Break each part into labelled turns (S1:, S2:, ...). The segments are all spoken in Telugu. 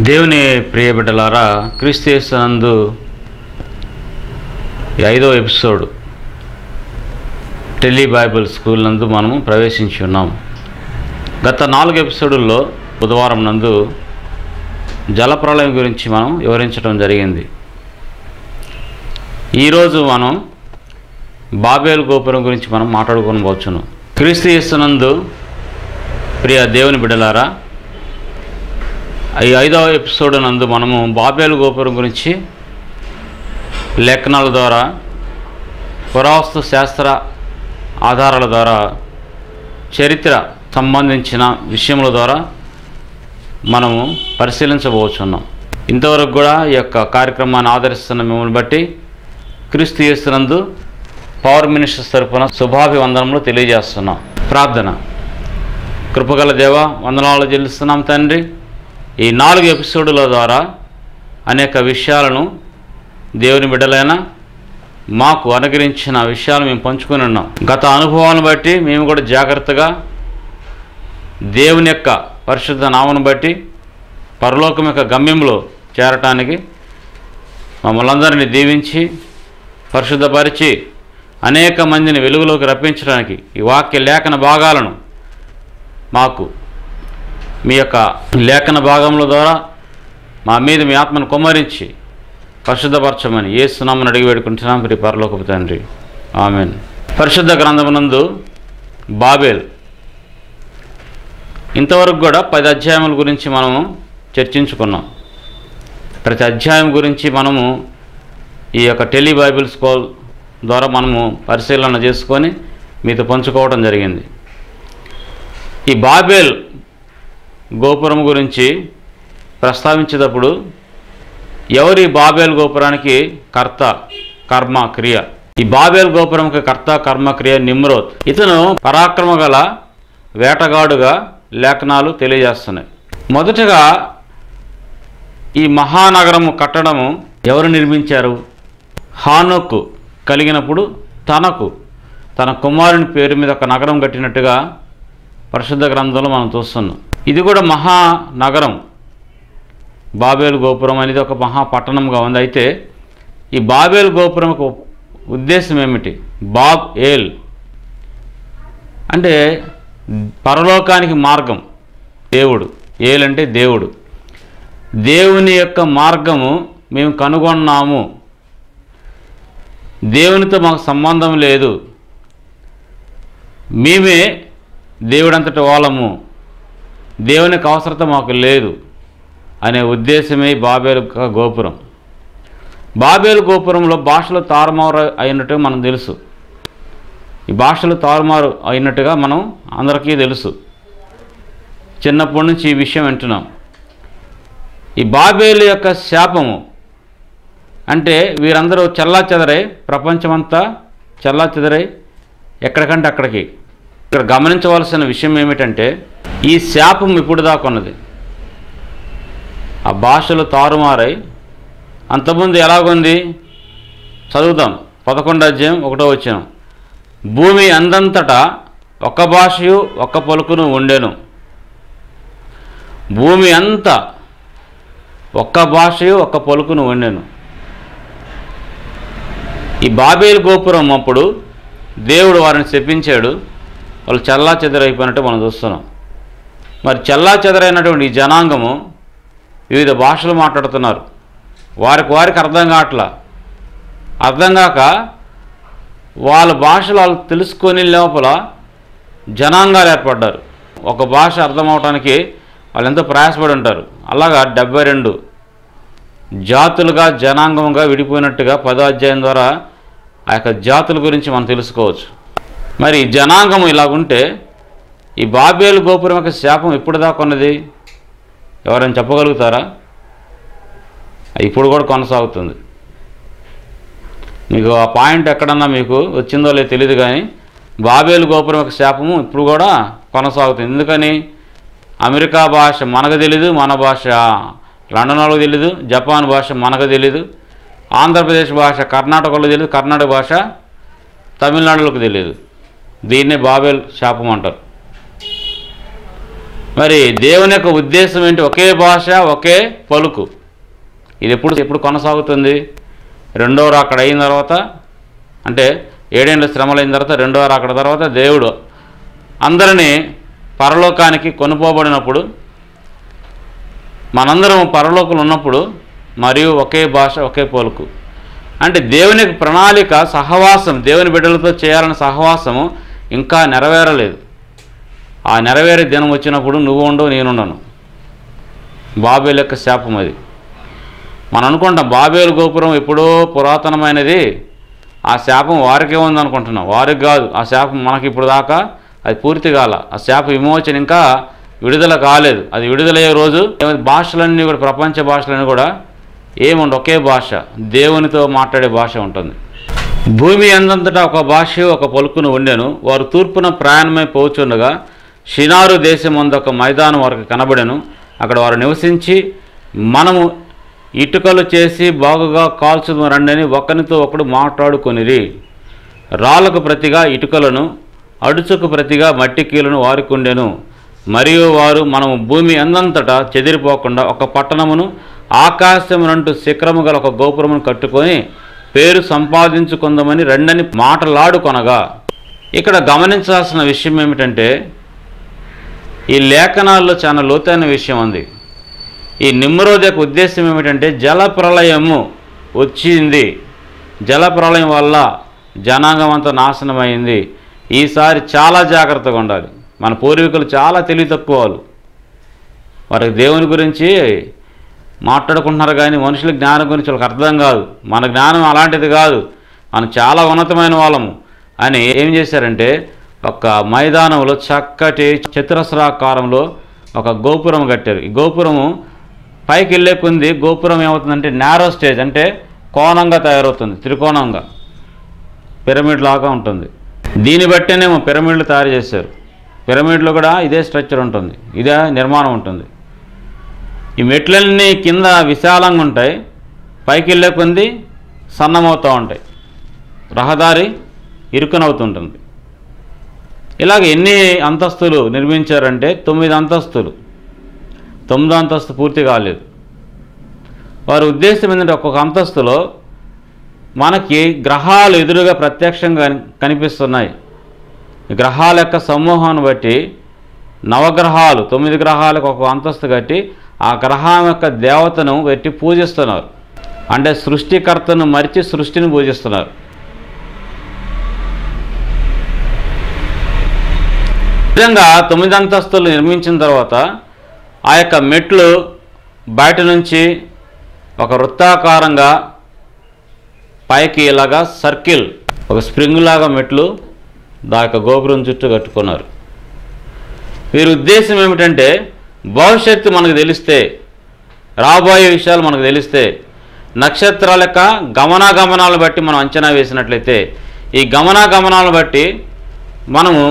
S1: దేవుని ప్రియ బిడ్డలారా, క్రీస్తు యేసునందు 5వ ఎపిసోడ్ టెలి బైబిల్ స్కూల్ నందు మనము ప్రవేశించి ఉన్నాం. గత 4 ఎపిసోడుల్లో బుధవారం నందు జలప్రళయం గురించి మనం వివరించడం జరిగింది. ఈరోజు మనం బాబేలు గోపురం గురించి మనం మాట్లాడుకోబోతున్నాం. క్రీస్తు యేసునందు ప్రియ దేవుని బిడ్డలారా, ఈ 5వ ఎపిసోడ్ నందు మనము బాబేలు గోపురం గురించి లేఖనాల ద్వారా, పురావస్తు శాస్త్ర ఆధారాల ద్వారా, చరిత్ర సంబంధించిన విషయముల ద్వారా మనము పరిశీలించబోతున్నాం. ఇంతవరకు కూడా ఈ యొక్క కార్యక్రమాన్ని ఆదరిస్తున్న మిమ్మల్ని బట్టి క్రీస్తు యేసునందు పవర్ మినిస్టర్స్ తరపున శుభాభివందనములు తెలియజేస్తున్నాం. ప్రార్థన. కృపగల దేవ, వందనాలు చెల్లిస్తున్నాం తండ్రి. ఈ 4 ఎపిసోడుల ద్వారా అనేక విషయాలను దేవుని బిడ్డలైన మాకు అనుగ్రహించిన విషయాలు మేము పంచుకొని ఉన్నాం. గత అనుభవాలను బట్టి మేము కూడా జాగ్రత్తగా దేవుని యొక్క పరిశుద్ధ నామను బట్టి పరలోకం యొక్క గమ్యంలో చేరటానికి మమ్మల్ని అందరినీ దీవించి పరిశుద్ధపరిచి అనేక మందిని వెలుగులోకి రప్పించడానికి ఈ వాక్య లేఖన భాగాలను మాకు మీ యొక్క లేఖన భాగముల ద్వారా మా మీద మీ ఆత్మను కుమ్మరించి పరిశుద్ధపరచమని యేసు నామమున అడిగి వేడుకుంటున్నాం ప్రియ పరలోకపు తండ్రి, ఆమేన్. పరిశుద్ధ గ్రంథమునందు బాబేల్, ఇంతవరకు కూడా 10 అధ్యాయముల గురించి మనము చర్చించుకున్నాం. ప్రతి అధ్యాయం గురించి మనము ఈ యొక్క టెలి బైబిల్ స్కూల్ ద్వారా మనము పరిశీలన చేసుకొని మీతో పంచుకోవడం జరిగింది. ఈ బాబేల్ గోపురం గురించి ప్రస్తావించేటప్పుడు ఎవరి బాబేల్ గోపురానికి కర్త, కర్మ, క్రియ? ఈ బాబేల్ గోపురంకి కర్త, కర్మ, క్రియ నిమ్రోద్. ఇతను పరాక్రమ గల వేటగాడుగా లేఖనాలు తెలియజేస్తున్నాయి. మొదటగా ఈ మహానగరము కట్టడము ఎవరు నిర్మించారు? హానోకు కలిగినప్పుడు తన కుమారుని పేరు మీద ఒక నగరం కట్టినట్టుగా పరిశుద్ధ గ్రంథంలో మనం చూస్తున్నాం. ఇది కూడా మహానగరం. బాబేలు గోపురం అనేది ఒక మహాపట్టణంగా ఉంది. అయితే ఈ బాబేలు గోపురం ఉద్దేశం ఏమిటి? బాబ్ ఏల్ అంటే పరలోకానికి మార్గం. దేవుడు, ఏల్ అంటే దేవుడు. దేవుని యొక్క మార్గము మేము కనుగొన్నాము. దేవునితో మాకు సంబంధం లేదు, మేమే దేవుడంతటి వాళ్ళము, దేవునికి అవసరత మాకు లేదు అనే ఉద్దేశమే బాబేలు గోపురం. బాబేలు గోపురంలో భాషలు తారుమారు అయినట్టుగా మనం తెలుసు. ఈ భాషలు తారుమారు అయినట్టుగా మనం అందరికీ తెలుసు. చిన్నప్పటి నుంచి ఈ విషయం వింటున్నాం. ఈ బాబేలు యొక్క శాపము అంటే వీరందరూ చెల్లాచెదరై, ప్రపంచమంతా చెల్లాచెదరై ఎక్కడికంటే అక్కడికి. ఇక్కడ గమనించవలసిన విషయం ఏమిటంటే ఈ శాపం ఇప్పుడు దాకా ఉన్నది. ఆ భాషలు తారుమారై అంతకుముందు ఎలాగుంది చదువుతాం. 11వ అధ్యాయం 1వ వచనం. భూమి అందంతటా ఒక్క భాషయు ఒక్క పలుకును ఉండెను. భూమి అంతా ఒక్క భాషయు ఒక్క పలుకును ఉండెను. ఈ బాబేలు గోపురం అప్పుడు దేవుడు వారిని శపించాడు. వాళ్ళు చల్లా చెదరైపోయినట్టు మనం చూస్తున్నాం. మరి చల్లా చెదరైనటువంటి ఈ జనాంగము వివిధ భాషలు మాట్లాడుతున్నారు. వారికి అర్థం కావట్లా. అర్థం కాక వాళ్ళ భాషలు వాళ్ళు తెలుసుకొని లోపల జనాంగాలు ఏర్పడ్డారు. ఒక భాష అర్థం అవడానికి వాళ్ళు ఎంతో ప్రయాసపడి ఉంటారు. అలాగా 72 జాతులుగా, జనాంగంగా విడిపోయినట్టుగా 10వ అధ్యాయం ద్వారా ఆ యొక్క జాతుల గురించి మనం తెలుసుకోవచ్చు. మరి జనాంగం ఇలాగుంటే ఈ బాబేలు గోపురం యొక్క శాపం ఇప్పుడు దాకా ఉన్నది ఎవరైనా చెప్పగలుగుతారా? ఇప్పుడు కూడా కొనసాగుతుంది. మీకు ఆ పాయింట్ ఎక్కడన్నా మీకు వచ్చిందో లేదో తెలియదు, కానీ బాబేలు గోపురం యొక్క శాపము ఇప్పుడు కూడా కొనసాగుతుంది. ఎందుకని? అమెరికా భాష మనకు తెలీదు, మన భాష లండన్ వాళ్ళకి తెలీదు, జపాన్ భాష మనకు తెలీదు, ఆంధ్రప్రదేశ్ భాష కర్ణాటకలో తెలియదు, కర్ణాటక భాష తమిళనాడులోకి తెలియదు. దీన్నే బాబేల్ శాపం అంటారు. మరి దేవుని యొక్క ఉద్దేశం ఏంటి? ఒకే భాష, ఒకే పలుకు. ఇది ఎప్పుడు కొనసాగుతుంది? రెండవ రాకడ అయిన తర్వాత, అంటే 7 ఏళ్ల శ్రమలైన తర్వాత, రెండవ రాకడ తర్వాత దేవుడు అందరినీ పరలోకానికి కొనుపోబడినప్పుడు, మనందరం పరలోకంలో ఉన్నప్పుడు, మరియు ఒకే భాష, ఒకే పలుకు. అంటే దేవుని ప్రణాళిక, సహవాసం, దేవుని బిడ్డలతో చేయాలన్న సహవాసము ఇంకా నెరవేరలేదు. ఆ నెరవేరే దినం వచ్చినప్పుడు నువ్వు ఉండవు, నేనుండను. బాబేలు యొక్క శాపం అది. మనం అనుకుంటాం బాబేలు గోపురం ఎప్పుడో పురాతనమైనది, ఆ శాపం వారికే ఉందనుకుంటున్నాం. వారికి కాదు, ఆ శాపం మనకి ఇప్పుడు దాకా అది పూర్తి కాల. ఆ శాప విమోచన ఇంకా విడుదల కాలేదు. అది విడుదలయ్యే రోజు భాషలన్నీ కూడా, ప్రపంచ భాషలన్నీ కూడా ఏముండవు, ఒకే భాష, దేవునితో మాట్లాడే భాష ఉంటుంది. భూమి అందంతటా ఒక భాష, ఒక పలుకును ఉండెను. వారు తూర్పున ప్రయాణమై పోచుండగా షినారు దేశమందు ఒక మైదానం వారికి కనబడెను. అక్కడ వారు నివసించి, మనము ఇటుకలు చేసి బాగుగా కాల్చుదాం రండని ఒకరితో ఒకడు మాట్లాడుకొనిరి. రాళ్లకు ప్రతిగా ఇటుకలను, అడుచుకు ప్రతిగా మట్టి కీలను వారికి ఉండెను. మరియు వారు, మనము భూమి అందంతటా చెదిరిపోకుండా ఒక పట్టణమును, ఆకాశమునంటూ శిఖరము గల ఒక గోపురమును కట్టుకొని పేరు సంపాదించుకుందామని రెండని మాటలాడుకొనగా. ఇక్కడ గమనించాల్సిన విషయం ఏమిటంటే, ఈ లేఖనాల్లో చాలా లోతైన విషయం ఉంది. ఈ నిమ్రోద్ యొక్క ఉద్దేశం ఏమిటంటే, జలప్రళయము వచ్చింది, జలప్రళయం వల్ల జనాంగం అంతా నాశనమైంది. ఈసారి చాలా జాగ్రత్తగా ఉండాలి. మన పూర్వీకులు చాలా తెలివి తక్కువ వాళ్ళు. వారికి దేవుని గురించి మాట్లాడుకుంటున్నారు కానీ మనుషుల జ్ఞానం గురించి వాళ్ళకి అర్థం కాదు. మన జ్ఞానం అలాంటిది కాదు, మనం చాలా ఉన్నతమైన వాళ్ళము అని ఏం చేశారంటే, ఒక మైదానంలో చక్కటి చతురస్రాకారంలో ఒక గోపురం కట్టారు. ఈ గోపురము పైకి వెళ్ళే కొంది గోపురం ఏమవుతుందంటే నేరో స్టేజ్, అంటే కోణంగా తయారవుతుంది, త్రికోణంగా, పిరమిడ్ లాగా ఉంటుంది. దీన్ని బట్టేనేమో పిరమిడ్లు తయారు చేశారు. పిరమిడ్లో కూడా ఇదే స్ట్రక్చర్ ఉంటుంది, ఇదే నిర్మాణం ఉంటుంది. ఈ మెట్లన్నీ కింద విశాలంగా ఉంటాయి, పైకి వెళ్ళే కొంది సన్నమవుతూ ఉంటాయి, రహదారి ఇరుకునవుతుంటుంది. ఇలాగ ఎన్ని అంతస్తులు నిర్మించారంటే 9 అంతస్తులు. 9వ అంతస్తు పూర్తి కాలేదు. వారి ఉద్దేశం ఏంటంటే, ఒక్కొక్క అంతస్తులో మనకి గ్రహాలు ఎదురుగా ప్రత్యక్షంగా కనిపిస్తున్నాయి. ఈ గ్రహాల యొక్క సమూహాన్ని బట్టి నవగ్రహాలు, 9 గ్రహాలకు ఒక అంతస్తు కట్టి ఆ గ్రహం యొక్క దేవతను పెట్టి పూజిస్తున్నారు. అంటే సృష్టికర్తను మరిచి సృష్టిని పూజిస్తున్నారు. విధంగా 9 అంతస్తులు నిర్మించిన తర్వాత ఆ యొక్క మెట్లు బయట నుంచి ఒక వృత్తాకారంగా పైకి ఇలాగా సర్కిల్, ఒక స్ప్రింగ్ లాగా మెట్లు దా యొక్క గోపురం చుట్టూ కట్టుకున్నారు. వీరి ఉద్దేశం ఏమిటంటే, భవిష్యత్తు మనకు తెలిస్తే, రాబోయే విషయాలు మనకు తెలిస్తే, నక్షత్రాల యొక్క గమనాగమనాలను బట్టి మనం అంచనా వేసినట్లయితే, ఈ గమనాగమనాలను బట్టి మనము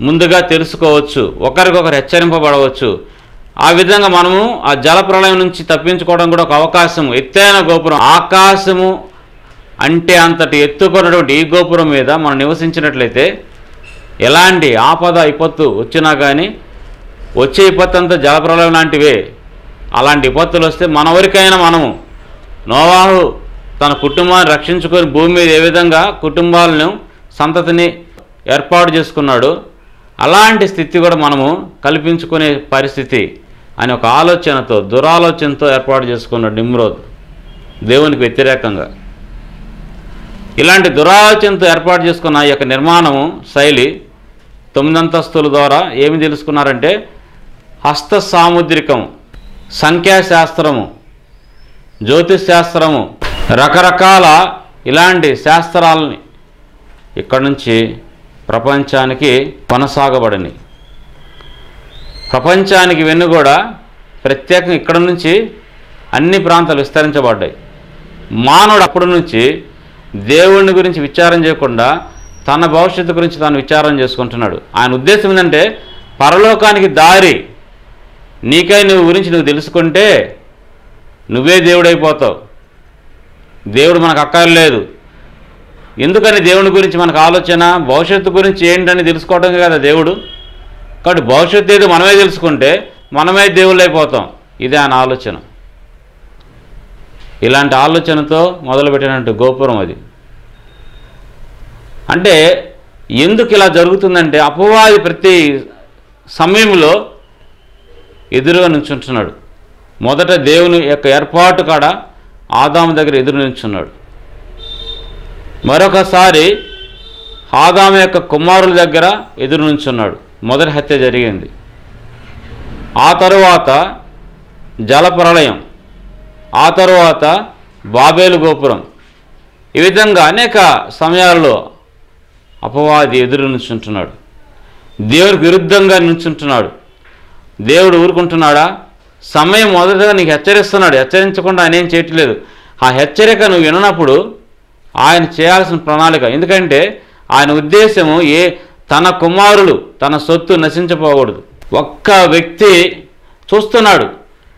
S1: ముందుగా తెలుసుకోవచ్చు, ఒకరికొకరు హెచ్చరింపబడవచ్చు. ఆ విధంగా మనము ఆ జలప్రళయం నుంచి తప్పించుకోవడం కూడా ఒక అవకాశం. ఎత్తైన గోపురం, ఆకాశము అంటే అంతటి ఎత్తుకున్నటువంటి ఈ గోపురం మీద మనం నివసించినట్లయితే ఎలాంటి ఆపద విపత్తు వచ్చినా కానీ, వచ్చే విపత్తు అంతా జలప్రళయం లాంటివే. అలాంటి విపత్తులు వస్తే మన వరకైనా మనము, నోవాహు తన కుటుంబాన్ని రక్షించుకొని భూమి మీద ఏ విధంగా కుటుంబాలను, సంతతిని ఏర్పాటు చేసుకున్నాడు, అలాంటి స్థితి కూడా మనము కల్పించుకునే పరిస్థితి అని ఒక ఆలోచనతో, దురాలోచనతో ఏర్పాటు చేసుకున్నాడు నిమ్రోద్, దేవునికి వ్యతిరేకంగా. ఇలాంటి దురాలోచనతో ఏర్పాటు చేసుకున్న ఈ యొక్క నిర్మాణము శైలి 9 అంతస్తుల ద్వారా ఏమి తెలుసుకున్నారంటే, హస్త సాముద్రికం, సంఖ్యాశాస్త్రము, జ్యోతిష్ శాస్త్రము, రకరకాల ఇలాంటి శాస్త్రాలని ఇక్కడి నుంచి ప్రపంచానికి కొనసాగబడని. ప్రపంచానికి ఇవన్నీ కూడా ప్రత్యేకంగా ఇక్కడ నుంచి అన్ని ప్రాంతాలు విస్తరించబడ్డాయి. మానవుడు అప్పటి నుంచి దేవుని గురించి విచారం చేయకుండా తన భవిష్యత్తు గురించి తాను విచారం చేసుకుంటున్నాడు. ఆయన ఉద్దేశం ఏంటంటే, పరలోకానికి దారి నీకై నువ్వు గురించి నువ్వు తెలుసుకుంటే నువ్వే దేవుడైపోతావు. దేవుడు మనకు అక్కర్లేదు. ఎందుకని దేవుని గురించి మనకు ఆలోచన? భవిష్యత్తు గురించి ఏంటని తెలుసుకోవడం కదా దేవుడు. కాబట్టి భవిష్యత్తు ఏదో మనమే తెలుసుకుంటే మనమే దేవుళ్ళు అయిపోతాం. ఇదే ఆయన ఆలోచన. ఇలాంటి ఆలోచనతో మొదలుపెట్టినట్టు గోపురం అది. అంటే ఎందుకు ఇలా జరుగుతుందంటే అపవాది ప్రతి సమయంలో ఎదురుగా నుంచుంటున్నాడు. మొదట దేవుని యొక్క ఏర్పాటు కాడ ఆదాము దగ్గర ఎదురు నిల్చున్నాడు. మరొకసారి ఆదాము యొక్క కుమారుల దగ్గర ఎదురు నుంచున్నాడు. మొదటి హత్య జరిగింది. ఆ తరువాత జలప్రళయం, ఆ తరువాత బాబేలు గోపురం. ఈ విధంగా అనేక సమయాల్లో అపవాది ఎదురు నుంచుంటున్నాడు. దేవుడికి విరుద్ధంగా నుంచుంటున్నాడు. దేవుడు ఊరుకుంటున్నాడా? సమయం మొదటగా నీకు హెచ్చరిస్తున్నాడు. హెచ్చరించకుండా ఆయన ఏం చేయట్లేదు. ఆ హెచ్చరిక నువ్వు విననప్పుడు ఆయన చేయాల్సిన ప్రణాళిక, ఎందుకంటే ఆయన ఉద్దేశము తన కుమారులు తన సొత్తు నశించపోకూడదు. ఒక్క వ్యక్తి చూస్తున్నాడు,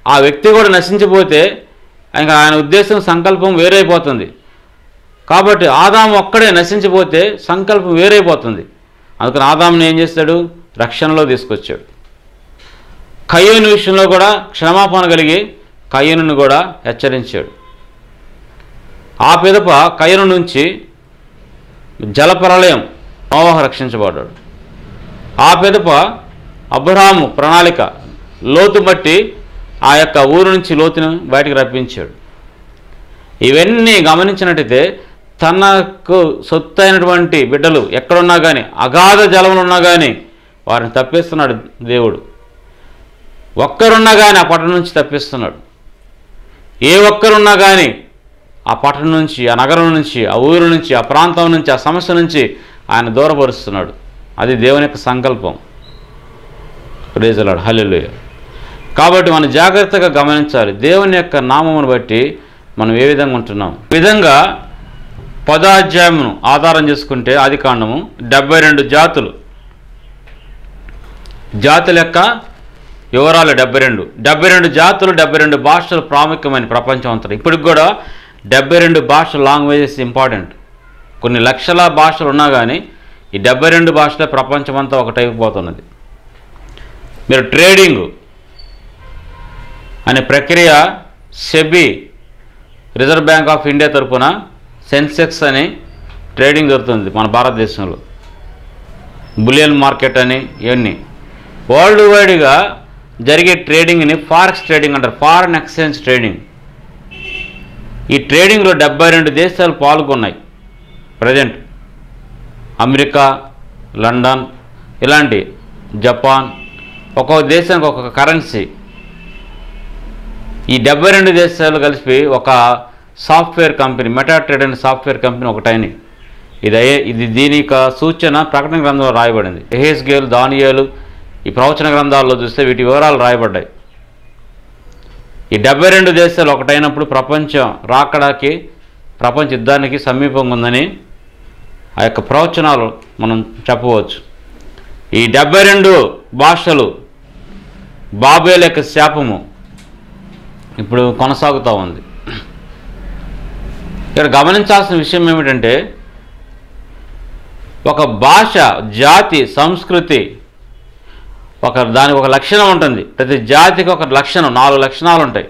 S1: ఆ వ్యక్తి కూడా నశించిపోతే ఇంకా ఆయన ఉద్దేశం సంకల్పం వేరైపోతుంది. కాబట్టి ఆదాము ఒక్కడే నశించిపోతే సంకల్పం వేరైపోతుంది. అందుకని ఆదాముని ఏం చేస్తాడు? రక్షణలో తీసుకొచ్చాడు. కయ్యూను విషయంలో కూడా క్షమాపణ కలిగి కయ్యూనుని కూడా హెచ్చరించాడు. ఆ పిదప కయ్యూను నుంచి జలప్రళయం నోవహు రక్షించబడ్డాడు. ఆ పిదప అబ్రహాము ప్రణాళిక లోతు బట్టి ఆ యొక్క ఊరు నుంచి లోతును బయటికి రప్పించాడు. ఇవన్నీ గమనించినట్టయితే తనకు సొత్తు అయినటువంటి బిడ్డలు ఎక్కడున్నా కానీ, అగాధ జలములు ఉన్నా కానీ వారిని తప్పిస్తున్నాడు దేవుడు. ఒక్కరున్నా కానీ ఆ పట్టణం నుంచి తప్పిస్తున్నాడు. ఏ ఒక్కరున్నా కానీ ఆ పట్టణం నుంచి, ఆ నగరం నుంచి, ఆ ఊరు నుంచి, ఆ ప్రాంతం నుంచి, ఆ సమస్య నుంచి ఆయన దూరపరుస్తున్నాడు. అది దేవుని యొక్క సంకల్పం. ప్రైజ్ ది లార్డ్, హల్లెలూయా. కాబట్టి మనం జాగ్రత్తగా గమనించాలి. దేవుని యొక్క నామమును బట్టి మనం ఏ విధంగా ఉంటున్నాం. ఈ విధంగా 10వ అధ్యాయమును ఆధారం చేసుకుంటే ఆదికాండము 72 జాతులు, జాతుల యొక్క వివరాలు 72 జాతులు, 72 భాషలు ప్రాముఖ్యమైన ప్రపంచం అంతా. ఇప్పటికి కూడా 72 భాషలు, లాంగ్వేజెస్ ఇంపార్టెంట్. కొన్ని లక్షల భాషలు ఉన్నా కానీ ఈ 72 భాషల ప్రపంచం అంతా ఒకటైపోతున్నది. మీరు ట్రేడింగ్ అనే ప్రక్రియ SEBI, reserve bank of India తరఫున సెన్సెక్స్ అని ట్రేడింగ్ జరుగుతుంది మన భారతదేశంలో. బులియన్ మార్కెట్ అని ఇవన్నీ వరల్డ్ వైడ్గా జరిగే ట్రేడింగ్ని ఫారెక్స్ ట్రేడింగ్ అంటారు, ఫారెన్ ఎక్స్చేంజ్ ట్రేడింగ్. ఈ ట్రేడింగ్లో 72 దేశాలు పాల్గొన్నాయి ప్రజెంట్. అమెరికా, లండన్, ఇలాంటి జపాన్, ఒక్కొక్క దేశానికి ఒక్కొక్క కరెన్సీ. ఈ 72 దేశాలు కలిపి ఒక సాఫ్ట్వేర్ కంపెనీ, మెటాట్రేడ్ అనే సాఫ్ట్వేర్ కంపెనీ ఒకటైన. ఇది దీని యొక్క సూచన ప్రకటన గ్రంథంలో రాయబడింది. యెహెజ్కేలు, దానియేలు ఈ ప్రవచన గ్రంథాల్లో చూస్తే వీటి వివరాలు రాయబడ్డాయి. ఈ 72 దేశాలు ఒకటైనప్పుడు ప్రపంచం రాకడానికి, ప్రపంచ యుద్ధానికి సమీపంగా ఉందని ఆ యొక్క ప్రవచనాలు మనం చెప్పవచ్చు. ఈ 72 భాషలు, బాబేలు యొక్క శాపము ఇప్పుడు కొనసాగుతూ ఉంది. ఇక్కడ గమనించాల్సిన విషయం ఏమిటంటే ఒక భాష, జాతి, సంస్కృతి దానికి ఒక లక్షణం ఉంటుంది. ప్రతి జాతికి ఒక లక్షణం, 4 లక్షణాలు ఉంటాయి.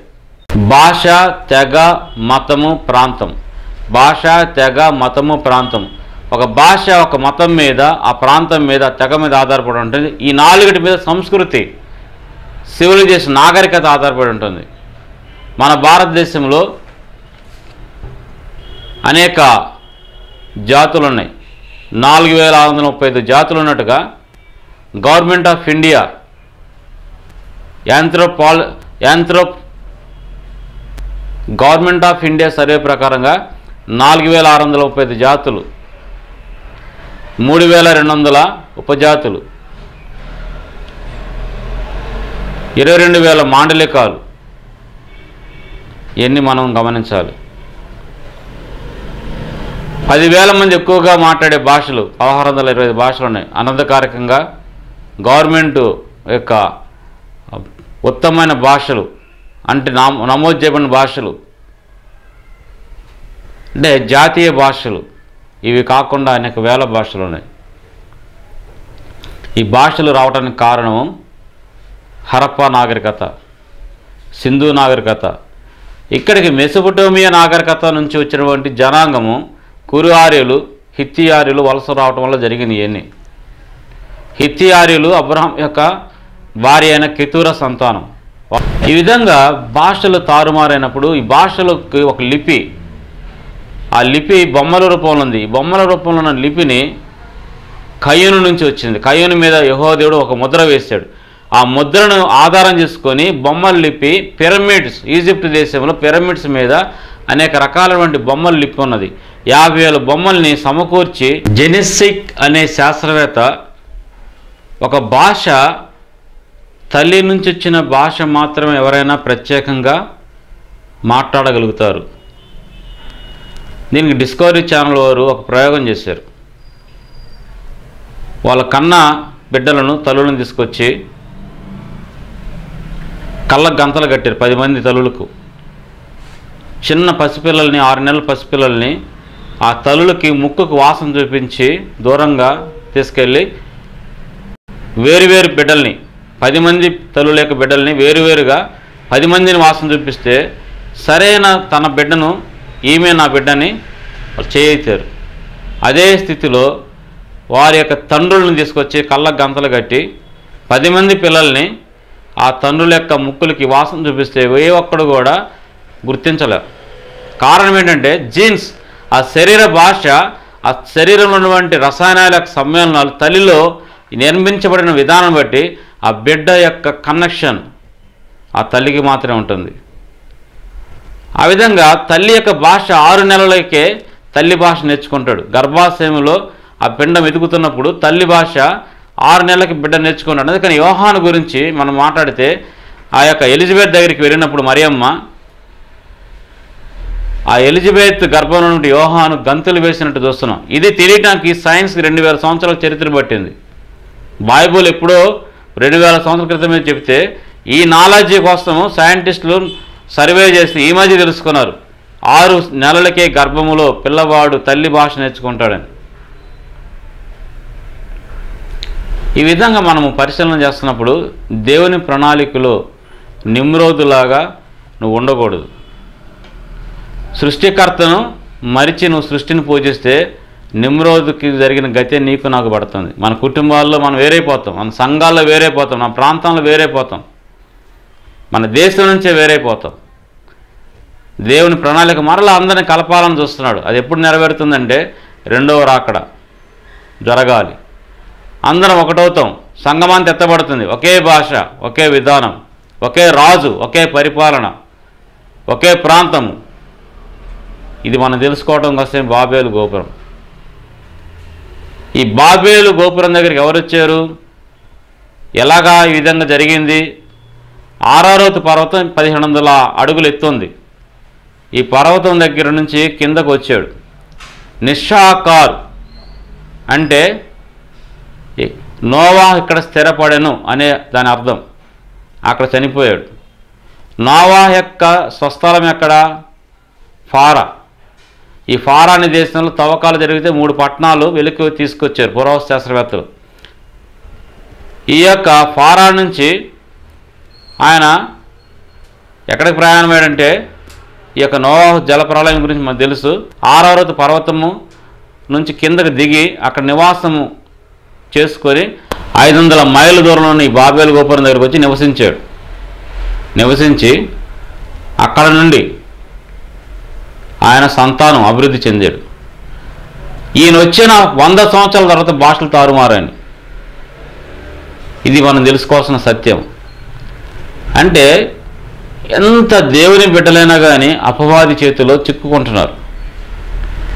S1: భాష, తెగ, మతము, ప్రాంతం. భాష, తెగ, మతము, ప్రాంతం. ఒక భాష ఒక మతం మీద, ఆ ప్రాంతం మీద, తెగ మీద ఆధారపడి ఉంటుంది. ఈ 4 మీద సంస్కృతి, సివిలైజేషన్, నాగరికత ఆధారపడి ఉంటుంది. మన భారతదేశంలో అనేక జాతులు ఉన్నాయి. 4635 జాతులు ఉన్నట్టుగా government of India government of India survey ప్రకారంగా 4635 జాతులు, 3200 ఉపజాతులు, 22,000 మాండలికాలు. ఇవన్నీ మనం గమనించాలి. 10,000 మంది ఎక్కువగా మాట్లాడే భాషలు, 1625 భాషలు ఉన్నాయి. అనధికారికంగా గవర్నమెంట్ యొక్క ఉత్తమమైన భాషలు అంటే నమోదు చేయబడిన భాషలు అంటే జాతీయ భాషలు. ఇవి కాకుండా అనేక వేల భాషలు ఉన్నాయి. ఈ భాషలు రావడానికి కారణం హరప్పా నాగరికత, సింధు నాగరికత. ఇక్కడికి మెసొపొటేమియా నాగరికత నుంచి వచ్చినటువంటి జనాంగము కురు ఆర్యులు, హిత్తి ఆర్యులు వలస రావటం వల్ల జరిగింది. ఇవన్నీ హిత్తి ఆర్యులు అబ్రహాం యొక్క భార్య అయిన కెతూర సంతానం. ఈ విధంగా భాషలు తారుమారైనప్పుడు ఈ భాషలకు ఒక లిపి, ఆ లిపి బొమ్మల రూపంలో ఉంది. ఈ బొమ్మల రూపంలో ఉన్న లిపిని కయ్యూను నుంచి వచ్చింది. కయ్యూను మీద యెహోవా దేవుడు ఒక ముద్ర వేశాడు. ఆ ముద్రను ఆధారం చేసుకొని బొమ్మల లిపి పిరమిడ్స్, ఈజిప్ట్ దేశంలో పిరమిడ్స్ మీద అనేక రకాలైనటువంటి బొమ్మల లిపి ఉన్నది. 50,000 బొమ్మల్ని సమకూర్చి జెనెసిక్ అనే శాస్త్రవేత్త ఒక భాష తల్లి నుంచి వచ్చిన భాష మాత్రమే ఎవరైనా ప్రత్యేకంగా మాట్లాడగలుగుతారు. దీనికి డిస్కవరీ ఛానల్ వారు ఒక ప్రయోగం చేశారు. వాళ్ళ కన్న బిడ్డలను, తల్లులను తీసుకొచ్చి కళ్ళకు గంతలు కట్టారు 10 మంది తల్లులకు. చిన్న పసిపిల్లల్ని, 6 నెలల పసిపిల్లల్ని ఆ తల్లులకి ముక్కుకు వాసన చూపించి దూరంగా తీసుకెళ్ళి వేరువేరు బిడ్డల్ని, 10 మంది తల్లుల యొక్క బిడ్డల్ని వేరువేరుగా 10 మందిని వాసన చూపిస్తే సరైన తన బిడ్డను, ఈమె నా బిడ్డని చేయతారు. అదే స్థితిలో వారి యొక్క తండ్రులను తీసుకొచ్చి కళ్ళకు గంతలు కట్టి 10 మంది పిల్లల్ని ఆ తండ్రుల యొక్క ముక్కులకి వాసన చూపిస్తే ఏ ఒక్కడు కూడా గుర్తించలేరు. కారణం ఏంటంటే జీన్స్, ఆ శరీర భాష, ఆ శరీరంలో ఉన్నటువంటి రసాయనాల యొక్క సమ్మేళనాలు తల్లిలో నిర్మించబడిన విధానం బట్టి ఆ బిడ్డ యొక్క కనెక్షన్ ఆ తల్లికి మాత్రమే ఉంటుంది. ఆ విధంగా తల్లి యొక్క భాష 6 నెలలకే తల్లి భాష నేర్చుకుంటాడు. గర్భాశయంలో ఆ పిండం ఎదుగుతున్నప్పుడు తల్లి భాష 6 నెలలకి బిడ్డ నేర్చుకున్నాడు. అందుకని యోహాను గురించి మనం మాట్లాడితే ఆ యొక్క ఎలిజబెత్ దగ్గరికి వెళ్ళినప్పుడు మరియమ్మ ఆ ఎలిజబెత్ గర్భంలో నుండి యోహాను గంతులు వేసినట్టు చూస్తున్నాం. ఇది తెలియడానికి సైన్స్కి 2000 సంవత్సరాల చరిత్ర పట్టింది. బైబుల్ ఎప్పుడో 2000 సంవత్సరాల క్రితమే చెప్తే ఈ నాలెడ్జీ కోసము సైంటిస్టులు సర్వే చేసి ఈ మధ్య తెలుసుకున్నారు 6 నెలలకే గర్భములో పిల్లవాడు తల్లి భాష నేర్చుకుంటాడని. ఈ విధంగా మనము పరిశీలన చేస్తున్నప్పుడు దేవుని ప్రణాళికలో నిమ్రోదులాగా నువ్వు ఉండకూడదు. సృష్టికర్తను మరిచి నువ్వు సృష్టిని పూజిస్తే నిమ్రోదుకి జరిగిన గతి నీకు నాకు పడుతుంది. మన కుటుంబాల్లో మనం వేరైపోతాం, మన సంఘాల్లో వేరైపోతాం, మన ప్రాంతంలో వేరైపోతాం, మన దేశం నుంచే వేరైపోతాం. దేవుని ప్రణాళిక మరలా అందరిని కలపాలని చూస్తున్నాడు. అది ఎప్పుడు నెరవేరుతుందంటే 2వ రాకడ జరగాలి. అందరం ఒకటవుతాం, సంఘమంతా ఎత్తబడుతుంది. ఒకే భాష, ఒకే విధానం, ఒకే రాజు, ఒకే పరిపాలన, ఒకే ప్రాంతము. ఇది మనం తెలుసుకోవడం కోసం బాబేలు గోపురం. ఈ బాబేలు గోపురం దగ్గరికి ఎవరు వచ్చారు? ఎలాగా ఈ విధంగా జరిగింది? ఆరారోతు పర్వతం 1500 అడుగులు ఎత్తుంది. ఈ పర్వతం దగ్గర నుంచి కిందకు వచ్చాడు. నిషాకార్ అంటే నోవా ఇక్కడ స్థిరపడెను అనే దాని అర్థం. అక్కడ చనిపోయాడు. నోవా యొక్క స్వస్థలం ఎక్కడ? ఫారా. ఈ ఫారా అనే దేశంలో తవ్వకాలు జరిగితే 3 పట్టణాలు వెలికి తీసుకొచ్చారు పురావస్తు శాస్త్రవేత్తలు. ఈ యొక్క ఫారా నుంచి ఆయన ఎక్కడికి ప్రయాణమయ్యాడంటే ఈ యొక్క నోవాహు జలప్రలయం గురించి మనకు తెలుసు. ఆరారోతు పర్వతము నుంచి కిందకి దిగి అక్కడ నివాసము చేసుకొని 500 మైళ్ళ దూరంలోని ఈ బాబేలు గోపురం దగ్గరికి వచ్చి నివసించాడు. నివసించి అక్కడ నుండి ఆయన సంతానం అభివృద్ధి చెందాడు. ఈయన వచ్చిన 100 సంవత్సరాల తర్వాత భాషలు తారుమారని. ఇది మనం తెలుసుకోవాల్సిన సత్యం. అంటే ఎంత దేవుని బిడ్డలైనా కానీ అపవాది చేతిలో చిక్కుకుంటున్నారు.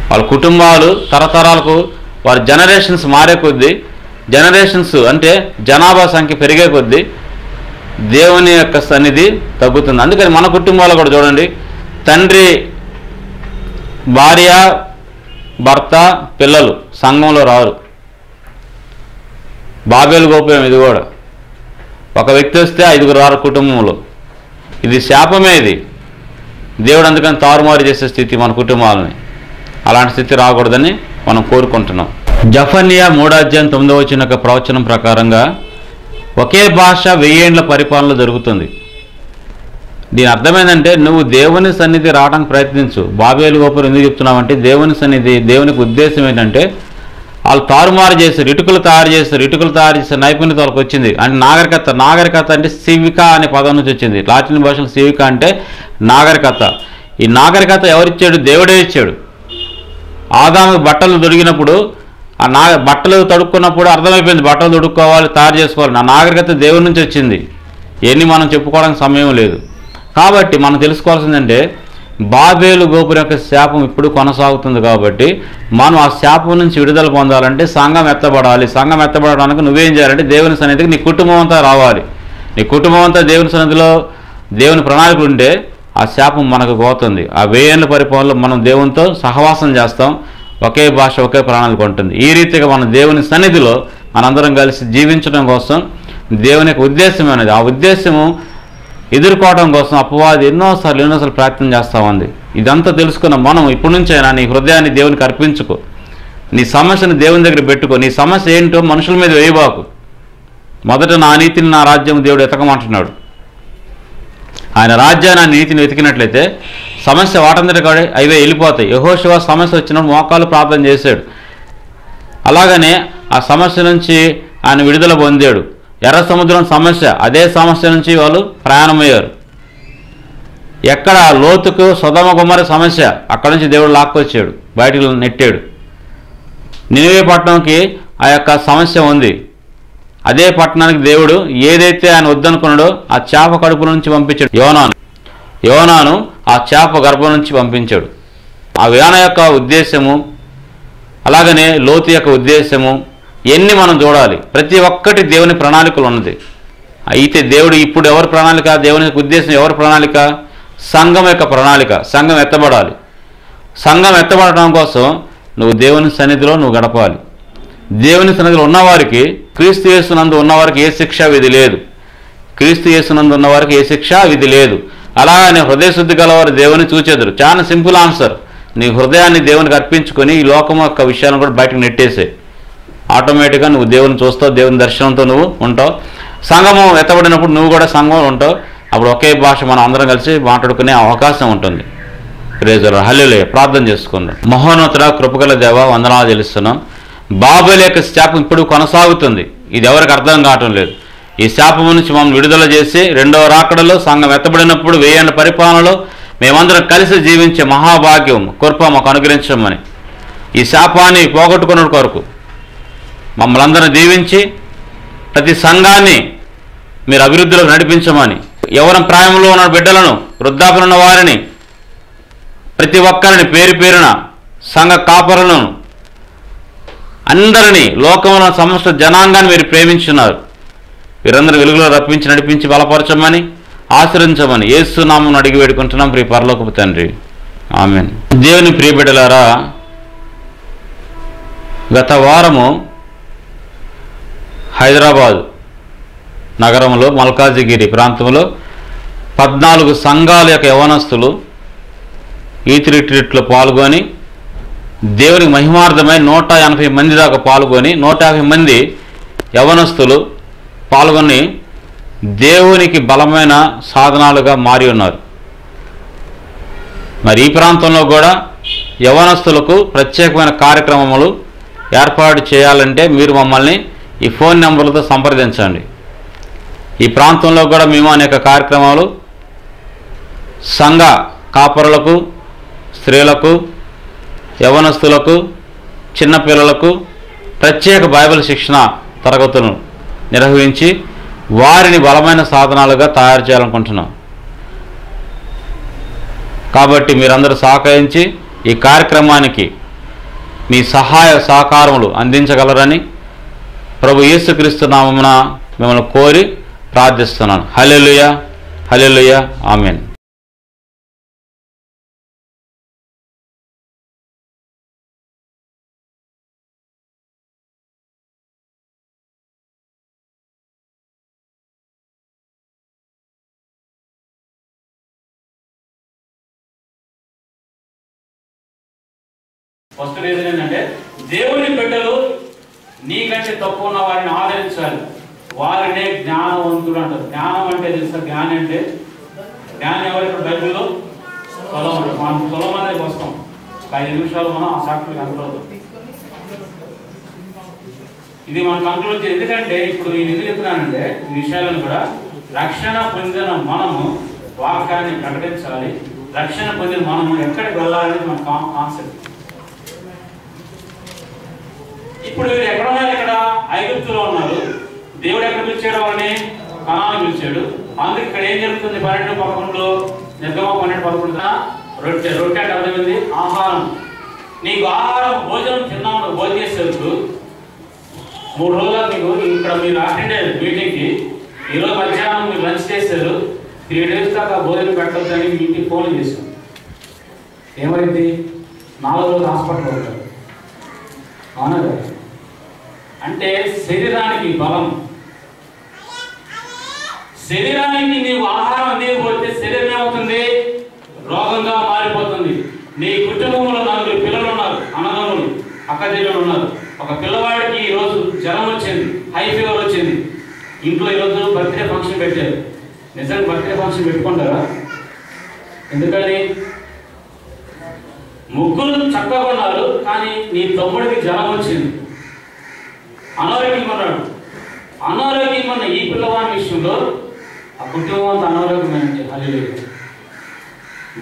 S1: వాళ్ళ కుటుంబాలు తరతరాలకు వారి జనరేషన్స్ మారే కొద్దీ, జనరేషన్స్ అంటే జనాభా సంఖ్య పెరిగే కొద్దీ దేవుని యొక్క సన్నిధి తగ్గుతుంది. అందుకని మన కుటుంబాలు కూడా చూడండి, తండ్రి, భార్య, భర్త, పిల్లలు సంఘంలో రారు. బాబేలు గోపురం ఇది కూడా. ఒక వ్యక్తి వస్తే 5గురు రారు కుటుంబంలో. ఇది శాపమే. ఇది దేవుడు అందుకని తారుమారు చేసే స్థితి మన కుటుంబాలని. అలాంటి స్థితి రాకూడదని మనం కోరుకుంటున్నాం. జఫన్యా 3:9 యొక్క ప్రవచనం ప్రకారంగా ఒకే భాష 1000 ఏండ్ల పరిపాలన జరుగుతుంది. దీని అర్థమైందంటే నువ్వు దేవుని సన్నిధి రావడానికి ప్రయత్నించు. బాబేలు గోపురం ఎందుకు చెప్తున్నావంటే దేవుని సన్నిధి, దేవునికి ఉద్దేశం ఏంటంటే వాళ్ళు తారుమారు చేశారు, ఇటుకలు తయారు చేసే నైపుణ్యత వాళ్ళకి వచ్చింది. అంటే నాగరికత అంటే సివిక అనే పదం నుంచి వచ్చింది. లాటిన్ భాషలో సివిక అంటే నాగరికత. ఈ నాగరికత ఎవరిచ్చాడు? దేవుడే ఇచ్చాడు. ఆదాముకి బట్టలు తొడిగినప్పుడు బట్టలు తడుక్కున్నప్పుడు అర్థమైపోయింది, బట్టలు తొడుక్కోవాలి, తయారు చేసుకోవాలి. నా నాగరికత దేవుడి నుంచి వచ్చింది. ఎన్ని మనం చెప్పుకోవడానికి సమయం లేదు. కాబట్టి మనం తెలుసుకోవాల్సిందంటే బాబేలు గోపురం యొక్క శాపం ఇప్పుడు కొనసాగుతుంది. కాబట్టి మనం ఆ శాపం నుంచి విడుదల పొందాలంటే సంఘం ఎత్తబడాలి. సంఘం ఎత్తబడడానికి నువ్వేం చేయాలంటే దేవుని సన్నిధికి నీ కుటుంబం అంతా రావాలి. నీ కుటుంబం అంతా దేవుని సన్నిధిలో దేవుని ప్రణాళికలు ఉంటే ఆ శాపం మనకు పోతుంది. ఆ 1000 ఏళ్ల పరిపాలనలో మనం దేవునితో సహవాసం చేస్తాం. ఒకే భాష, ఒకే ప్రణాళిక ఉంటుంది. ఈ రీతిగా మనం దేవుని సన్నిధిలో మనందరం కలిసి జీవించడం కోసం దేవుని యొక్క ఉద్దేశం అనేది, ఆ ఉద్దేశము ఎదుర్కోవడం కోసం అపవాది ఎన్నోసార్లు ప్రయత్నం చేస్తూ ఉంది. ఇదంతా తెలుసుకున్న మనం ఇప్పటి నుంచైనా నీ హృదయాన్ని దేవునికి అర్పించుకో. నీ సమస్యను దేవుని దగ్గర పెట్టుకో. నీ సమస్య ఏంటో మనుషుల మీద వేయబాకు. మొదట నా నీతిని, నా రాజ్యం దేవుడు ఎతకమంటున్నాడు. ఆయన రాజ్యాన్ని, ఆ నీతిని వెతికినట్లయితే సమస్య వాటంతటి కాడే అవే వెళ్ళిపోతాయి. యెహోషువ సమస్య వచ్చినప్పుడు మోకాలు ప్రార్థన చేశాడు. అలాగనే ఆ సమస్య నుంచి ఆయన విడుదల పొందాడు. ఎర్ర సముద్రం సమస్య, అదే సమస్య నుంచి వాళ్ళు ప్రయాణమయ్యారు. ఎక్కడ లోతుకు సొదొమ గొమొర్రా సమస్య, అక్కడి నుంచి దేవుడు లాక్కొచ్చాడు, బయటికి నెట్టాడు. నినివే పట్టణంకి ఆ యొక్క సమస్య ఉంది. అదే పట్టణానికి దేవుడు ఏదైతే ఆయన వద్దనుకున్నాడో ఆ చేప కడుపు నుంచి పంపించాడు. యోనాను ఆ చేప గర్భం నుంచి పంపించాడు. ఆ యోన యొక్క ఉద్దేశము, అలాగనే లోతు యొక్క ఉద్దేశము, ఎన్ని మనం చూడాలి. ప్రతి ఒక్కటి దేవుని ప్రణాళికలు ఉన్నది. అయితే దేవుడు ఇప్పుడు ఎవరి ప్రణాళిక, దేవుని యొక్క ఉద్దేశం ఎవరి ప్రణాళిక? సంఘం యొక్క ప్రణాళిక. సంఘం ఎత్తబడాలి. సంఘం ఎత్తబడటం కోసం నువ్వు దేవుని సన్నిధిలో నువ్వు గడపాలి. దేవుని సన్నిధిలో ఉన్నవారికి, క్రీస్తు యేసునందు ఉన్నవారికి ఏ శిక్షా విధి లేదు. క్రీస్తు యేసునందు ఉన్నవారికి ఏ శిక్షా విధి లేదు. అలాగనే హృదయశుద్ధి గలవారు దేవుని చూచెదరు. చాలా సింపుల్ ఆన్సర్. నీ హృదయాన్ని దేవునికి అర్పించుకొని ఈ లోకం యొక్క విషయాలను కూడా బయటకు నెట్టేసే. ఆటోమేటిక్గా నువ్వు దేవుని చూస్తావు, దేవుని దర్శనంతో నువ్వు ఉంటావు. సంఘము ఎత్తబడినప్పుడు నువ్వు కూడా సంఘంలో ఉంటావు. అప్పుడు ఒకే భాష మనం అందరం కలిసి మాట్లాడుకునే అవకాశం ఉంటుంది. Praise the Lord. హల్లెలూయా. ప్రార్థన చేసుకుందాం. మహోన్నతుడా, కృపగల దేవా, వందనాలు చెల్లిస్తున్నాం. బాబేలు యొక్క శాపం ఇప్పుడు కొనసాగుతుంది. ఇది ఎవరికి అర్థం కావటం లేదు. ఈ శాపం నుంచి మనం విడుదల చేసి రెండవ రాకడలో సంఘం ఎత్తబడినప్పుడు 1000 ఏళ్ల పరిపాలనలో మేమందరం కలిసి జీవించే మహాభాగ్యం, కృప మాకు అనుగ్రహించమని, ఈ శాపాన్ని పోగొట్టుకున్న కొరకు మమ్మల్ని అందరం దీవించి ప్రతి సంఘాన్ని మీరు అభివృద్ధిలోకి నడిపించమని, యవ్వన ప్రాయంలో ఉన్న బిడ్డలను, వృద్ధాప్యంలో ఉన్న వారిని, ప్రతి ఒక్కరిని పేరు పేరున సంఘ కాపరులను అందరినీ, లోకంలో సమస్త జనాంగాన్ని మీరు ప్రేమించున్నారు. వీరందరూ వెలుగులో రప్పించి నడిపించి బలపరచమని, ఆశీర్వదించమని యేసు నామమున అడిగి వేడుకుంటున్నాం ప్రియ పరలోకపు తండ్రి. ఆమేన్. దేవుని ప్రియ బిడ్డలారా, గత వారము హైదరాబాద్ నగరంలో మల్కాజిగిరి ప్రాంతంలో 14 సంఘాల యొక్క యవనస్తులు ఈత్ రిట్రీట్లో పాల్గొని దేవునికి మహిమార్థమై 180 మంది దాకా పాల్గొని 150 మంది యవనస్తులు పాల్గొని దేవునికి బలమైన సాధనాలుగా మారి ఉన్నారు. మరి ఈ ప్రాంతంలో కూడా యవనస్తులకు ప్రత్యేకమైన కార్యక్రమములు ఏర్పాటు చేయాలంటే మీరు మమ్మల్ని ఈ ఫోన్ నెంబర్లతో సంప్రదించండి. ఈ ప్రాంతంలో కూడా మేము అనేక కార్యక్రమాలు సంఘ కాపరులకు, స్త్రీలకు, యవనస్తులకు, చిన్నపిల్లలకు ప్రత్యేక బైబిల్ శిక్షణ తరగతులను నిర్వహించి వారిని బలమైన సాధనాలుగా తయారు చేయాలనుకుంటున్నాం. కాబట్టి మీరందరూ సహకరించి ఈ కార్యక్రమానికి మీ సహాయ సహకారములు అందించగలరని ప్రభు యేసుక్రీస్తు నామమున మిమ్మల్ని కోరి ప్రార్థిస్తున్నాను. హల్లెలూయా, హల్లెలూయా, ఆమేన్. ఫస్ట్ రీజన్ ఏంటంటే దేవుని బిడ్డలు నీకంటే తక్కువ ఉన్న వారిని ఆదరించాలి. వారినే జ్ఞానవంతుడు అంటారు. జ్ఞానం అంటే తెలుసా? జ్ఞానం అంటే జ్ఞానం ఎవరు? ఇక్కడ బైబిల్లో సొలొమోను. మనం సొలొమోను అనేది వస్తాం. 5 నిమిషాలు మనం ఆ సాక్షులు కనుక్కోదు. ఇది మనం కంక్లూడ్ చేయాలి. ఎందుకంటే ఇప్పుడు నేను ఎందుకు చెప్తున్నానంటే ఈ విషయాలను కూడా రక్షణ పొందిన మనము వాక్యాన్ని ప్రకటించాలి. రక్షణ పొందిన మనము ఎక్కడికి వెళ్ళాలనేది మన కాన్సెప్ట్. ఇప్పుడు వీరు ఎక్కడ ఉన్నారు? ఇక్కడ ఐగుప్తులో ఉన్నారు. దేవుడు ఎక్కడ పిలిచాడు? వాళ్ళని కనాను పిలిచాడు. అందుకు ఇక్కడ ఏం జరుగుతుంది? 12:11 నిర్గమ 12:11 రొట్టె. రొట్టె అంటే అర్థమైంది ఆహారం. నీకు ఆహారం భోజనం తిన్నాము, భోజనం చేసేందుకు 3 రోజులు మీకు ఇక్కడ మీరు అటెండ్ అయ్యారు మీటింగ్కి. ఈరోజు మధ్యాహ్నం మీరు లంచ్ చేశారు. 3 days దాకా భోజనం పెట్టొద్దని మీ ఇంటికి ఫోన్ చేశాం. ఏమైంది? 4 రోజులు హాస్పిటల్లో ఉంటారు. అవునా కదా? అంటే శరీరానికి బలం. శరీరానికి నీవు ఆహారం అందిపోతే శరీరం ఏమవుతుంది? రోగంగా మారిపోతుంది. నీ కుటుంబంలో 4 పిల్లలు ఉన్నారు, అన్నదమ్ములు, అక్కచెల్లెలు ఉన్నారు. ఒక పిల్లవాడికి ఈరోజు జ్వరం వచ్చింది, హై ఫీవర్ వచ్చింది. ఇంట్లో ఈరోజు బర్త్డే ఫంక్షన్ పెట్టారు. నిజంగా బర్త్డే ఫంక్షన్ పెట్టుకుంటారా? ఎందుకని? ముగ్గురు చక్కగా ఉన్నారు, కానీ నీ తమ్ముడికి జ్వరం వచ్చింది, అనారోగ్యం ఉన్నాడు. అనారోగ్యం ఉన్న ఈ పిల్లవాడి విషయంలో ఆ కుటుంబం అంతా అనారోగ్యమైనది. హల్లెలూయా.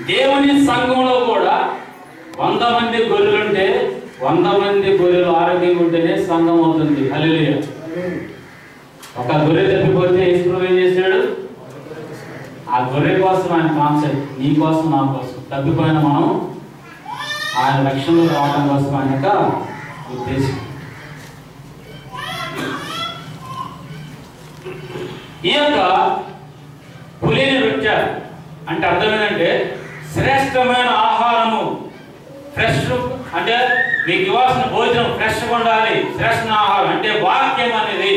S1: దేవుని సంఘంలో కూడా 100 మంది గొర్రెలుంటే 100 మంది గొర్రెలు ఆరోగ్యంగా ఉంటేనే సంఘం అవుతుంది. హల్లెలూయా. ఒక గొర్రె తప్పిపోతే యేసు ఏం చేశాడు? ఆ గొర్రె కోసం ఆయన కాన్సెప్ట్, నీ కోసం నా కోసం తప్పిపోయిన మనం ఆయన రక్షణలో రావడం కోసం ఆయన యొక్క ఉద్దేశం. ఈ యొక్క పులిని రొట్టె అంటే అర్థం ఏంటంటే శ్రేష్టమైన ఆహారము. ఫ్రెష్ అంటే మీకు ఇవ్వాల్సిన భోజనం ఫ్రెష్గా ఉండాలి. శ్రేష్టమైన ఆహారం అంటే వాక్యం అనేది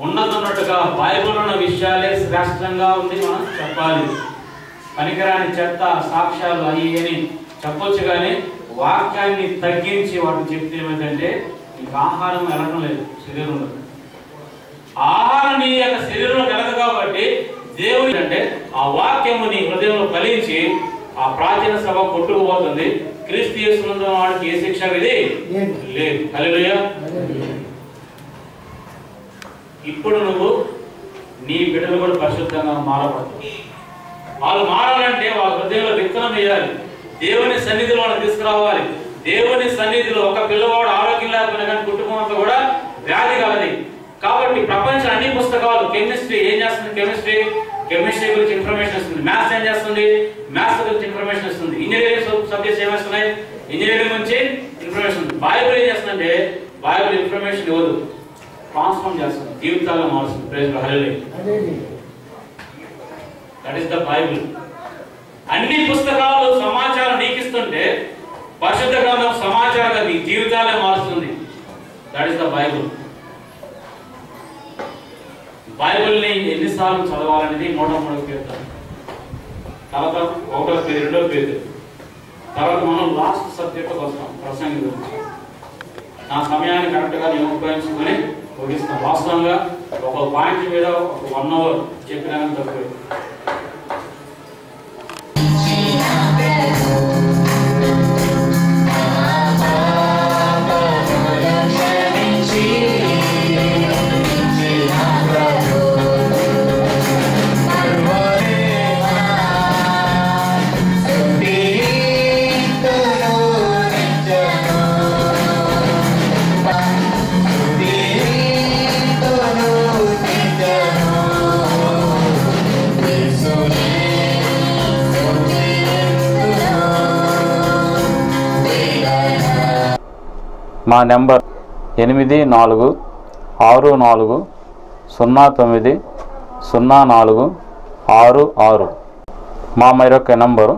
S1: ఉన్నట్టుగా బైబిల్ ఉన్న విషయాలే శ్రేష్టంగా ఉంది మనం చెప్పాలి. పనికిరాని చెత్త సాక్ష్యాలు అవి అని చెప్పొచ్చు, కానీ వాక్యాన్ని తగ్గించి వాటిని చెప్తే ఏమిటంటే నీకు ఆహారం వెళ్ళడం లేదు శరీరంలో. ఆహారం నీ యొక్క శరీరంలో కలదు కాబట్టి దేవుని అంటే ఆ వాక్యము నీ హృదయంలో ఫలించి ఆ ప్రాచీన సభ కొట్టుకుపోతుంది. క్రీస్తు యేసునందు వాడికి ఏ శిక్ష విధి లేదు. హల్లెలూయా. ఇప్పుడు నువ్వు నీ బిడ్డలు కూడా పరిశుద్ధంగా మారబడతావు. వాళ్ళు మారాలంటే వాళ్ళ హృదయంలో విత్తనం వేయాలి. దేవుని సన్నిధిలో వాళ్ళని తీసుకురావాలి. దేవుని సన్నిధిలో ఒక పిల్లవాడు ఆరోగ్యం లేకపోయినా కానీ కుటుంబం అంతా కూడా వ్యాధి కలది. కాబట్టి ప్రపంచం అన్ని పుస్తకాలు కెమిస్ట్రీ ఏం చేస్తుంది? కెమిస్ట్రీ గురించి ఇన్ఫర్మేషన్ ఇస్తుంది. మ్యాథ్స్ ఏం చేస్తుంది? మ్యాథ్స్ గురించి ఇన్ఫర్మేషన్ ఇస్తుంది. ఇంజనీరింగ్ సబ్జెక్ట్స్ ఏమేస్తున్నాయి? ఇంజనీరింగ్ గురించి ఇన్ఫర్మేషన్. బైబిల్ ఏం చేస్తుందంటే బైబిల్ ఇన్ఫర్మేషన్ ఇవ్వదు, ట్రాన్స్ఫార్మ్ చేస్తుంది, జీవితాలను మారుస్తుంది. Praise the Lord. That is the Bible. అన్ని పుస్తకాలు సమాచారం నీకు ఇస్తుంటే పరిశుద్ధ గ్రంథం సమాచారంగా నీ జీవితాలే మారుస్తుంది. That is the Bible. బైబిల్ని ఎన్నిసార్లు చదవాలనేది 103వ కీర్తన, తర్వాత 1వ పేరు, 2వ పేరు. తర్వాత మనం లాస్ట్ సబ్జెక్ట్కి వస్తాం, ప్రసంగం గురించి. నా సమయాన్ని కరెక్ట్గా నేను ఉపయోగించుకొని ముగిస్తాను. వాస్తవంగా ఒక పాయింట్ మీద ఒక 1 hour చెప్పినా తక్కువ.
S2: మా నెంబర్ 8464090466. మా మరొక నంబరు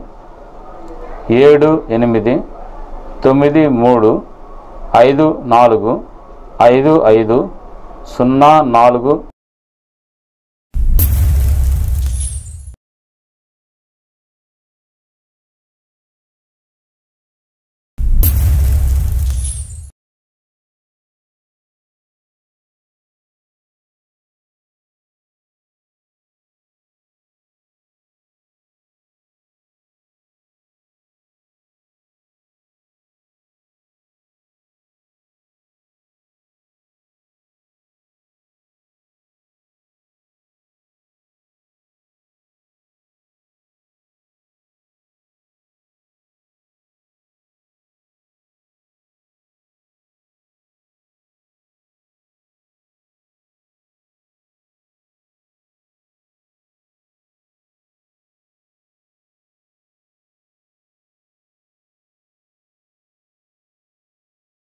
S2: 7893545504.